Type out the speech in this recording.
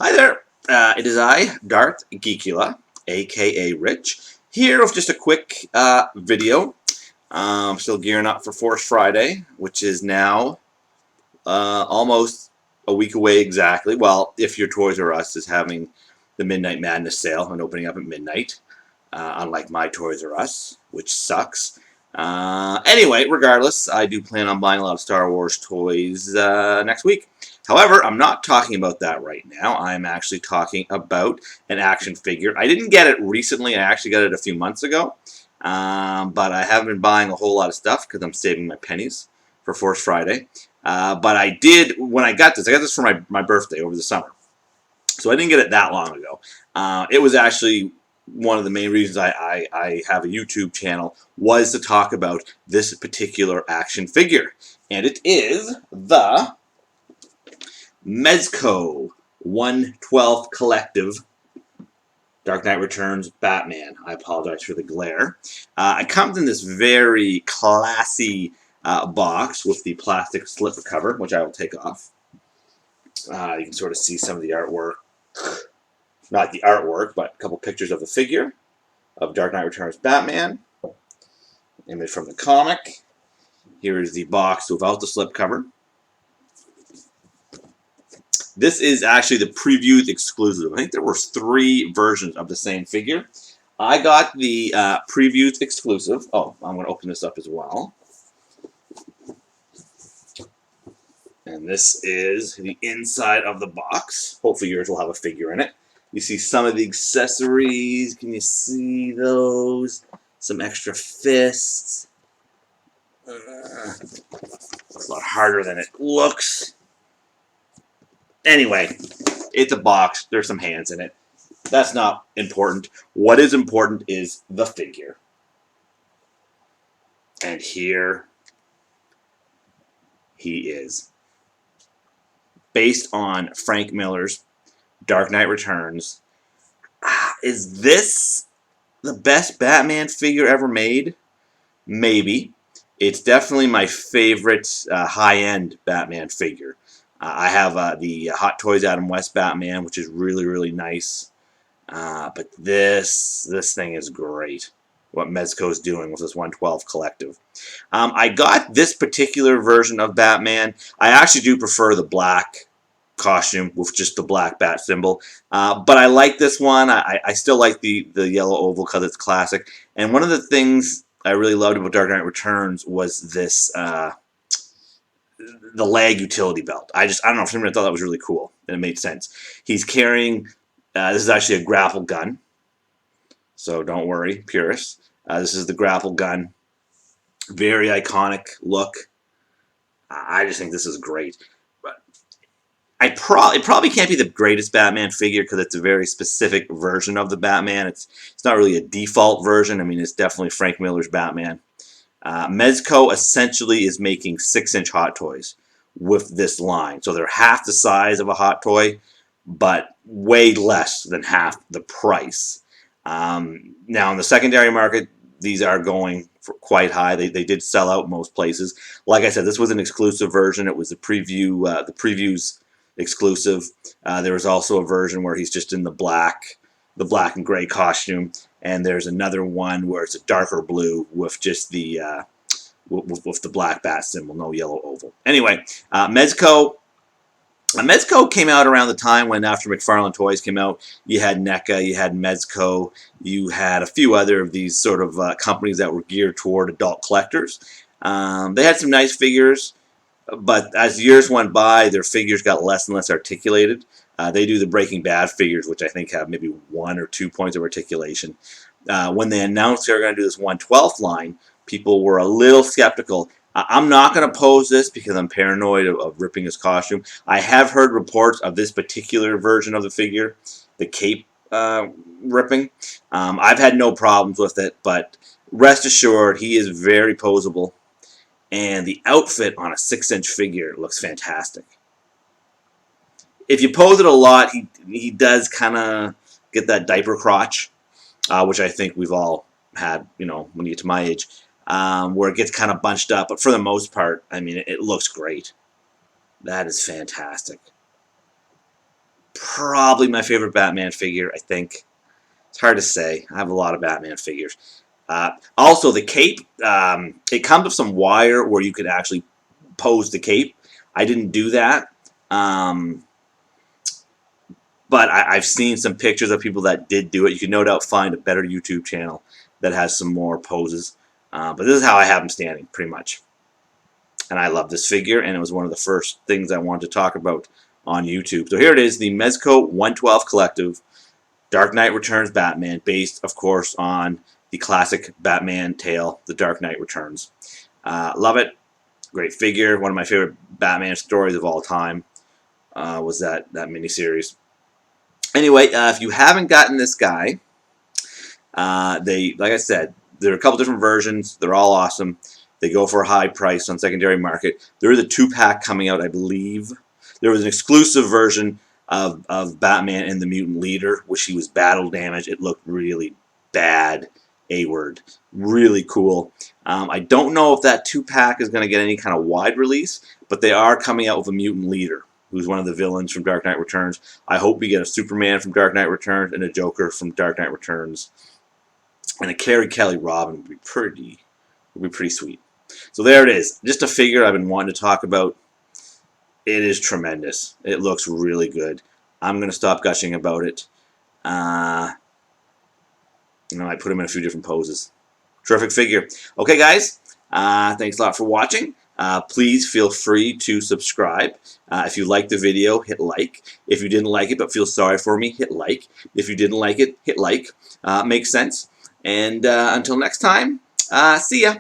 Hi there, it is I, Darth Geekula, aka Rich, here with just a quick video. I'm still gearing up for Force Friday, which is now almost a week away exactly. Well, if your Toys R Us is having the Midnight Madness sale and opening up at midnight, unlike my Toys R Us, which sucks. Anyway, regardless, I do plan on buying a lot of Star Wars toys next week. However, I'm not talking about that right now. I'm actually talking about an action figure. I didn't get it recently. I actually got it a few months ago. But I haven't been buying a whole lot of stuff because I'm saving my pennies for Force Friday. But I did, when I got this for my birthday over the summer. So I didn't get it that long ago. It was actually one of the main reasons I have a YouTube channel was to talk about this particular action figure. And it is the Mezco 1/12 Collective Dark Knight Returns Batman. I apologize for the glare. It comes in this very classy box with the plastic slip cover, which I will take off. You can sort of see some of the artwork. Not the artwork, but a couple pictures of the figure of Dark Knight Returns Batman. Image from the comic. Here is the box without the slipcover. This is actually the previews exclusive. I think there were 3 versions of the same figure. I got the previews exclusive. Oh, I'm going to open this up as well. And this is the inside of the box. Hopefully yours will have a figure in it. You see some of the accessories. Can you see those? Some extra fists. It's a lot harder than it looks. Anyway, it's a box. There's some hands in it. That's not important. What is important is the figure. And here he is. Based on Frank Miller's Dark Knight Returns. Is this the best Batman figure ever made? Maybe. It's definitely my favorite high-end Batman figure. I have the Hot Toys Adam West Batman, which is really, really nice. But this thing is great. What Mezco is doing with this 1/12 collective. I got this particular version of Batman. I actually do prefer the black costume with just the black bat symbol. But I like this one. I still like the yellow oval because it's classic. And one of the things I really loved about Dark Knight Returns was this the lag utility belt. I don't know, for some reason I thought that was really cool, and it made sense. He's carrying, this is actually a grapple gun, so don't worry, purists. This is the grapple gun. Very iconic look. I just think this is great. But it probably can't be the greatest Batman figure because it's a very specific version of the Batman. It's not really a default version. I mean, it's definitely Frank Miller's Batman. Mezco essentially is making 6-inch Hot Toys with this line. So they're half the size of a Hot Toy, but way less than half the price. Now, in the secondary market, these are going for quite high. They did sell out most places. Like I said, this was an exclusive version. It was the previews exclusive. There was also a version where he's just in the black and gray costume, and there's another one where it's a darker blue with just the with the black bat symbol, no yellow oval. Anyway, Mezco came out around the time when after McFarlane Toys came out. You had NECA, you had Mezco, you had a few other of these sort of companies that were geared toward adult collectors. They had some nice figures, but as years went by, their figures got less and less articulated. They do the Breaking Bad figures, which I think have maybe 1 or 2 points of articulation. When they announced they were going to do this 1/12 line, people were a little skeptical. I'm not going to pose this because I'm paranoid of ripping his costume. I have heard reports of this particular version of the figure, the cape ripping. I've had no problems with it, but rest assured, he is very posable. And the outfit on a 6-inch figure looks fantastic. If you pose it a lot, he does kind of get that diaper crotch, which I think we've all had, you know, when you get to my age, where it gets kind of bunched up. But for the most part, I mean, it looks great. That is fantastic. probably my favorite Batman figure, I think. It's hard to say. I have a lot of Batman figures. Also, the cape, it comes with some wire where you can actually pose the cape. I didn't do that. But I've seen some pictures of people that did do it. You can no doubt find a better YouTube channel that has some more poses. But this is how I have him standing, pretty much. And I love this figure, and it was one of the first things I wanted to talk about on YouTube. So here it is, the Mezco 112 Collective Dark Knight Returns Batman, based, of course, on the classic Batman tale, The Dark Knight Returns. Love it. Great figure. One of my favorite Batman stories of all time was that miniseries. Anyway, if you haven't gotten this guy, like I said, there are a couple different versions. They're all awesome. They go for a high price on secondary market. There is a 2-pack coming out, I believe. There was an exclusive version of Batman and the Mutant Leader, which he was battle damaged. It looked really bad. A-word. Really cool. I don't know if that 2-pack is going to get any kind of wide release, but they are coming out with a Mutant Leader, who's one of the villains from Dark Knight Returns. I hope we get a Superman from Dark Knight Returns and a Joker from Dark Knight Returns. And a Carrie Kelly Robin would be pretty sweet. So there it is. Just a figure I've been wanting to talk about. It is tremendous. It looks really good. I'm going to stop gushing about it. I put him in a few different poses. Terrific figure. Okay, guys. Thanks a lot for watching. Please feel free to subscribe. If you liked the video, hit like. If you didn't like it but feel sorry for me, hit like. If you didn't like it, hit like. Makes sense. And until next time, see ya.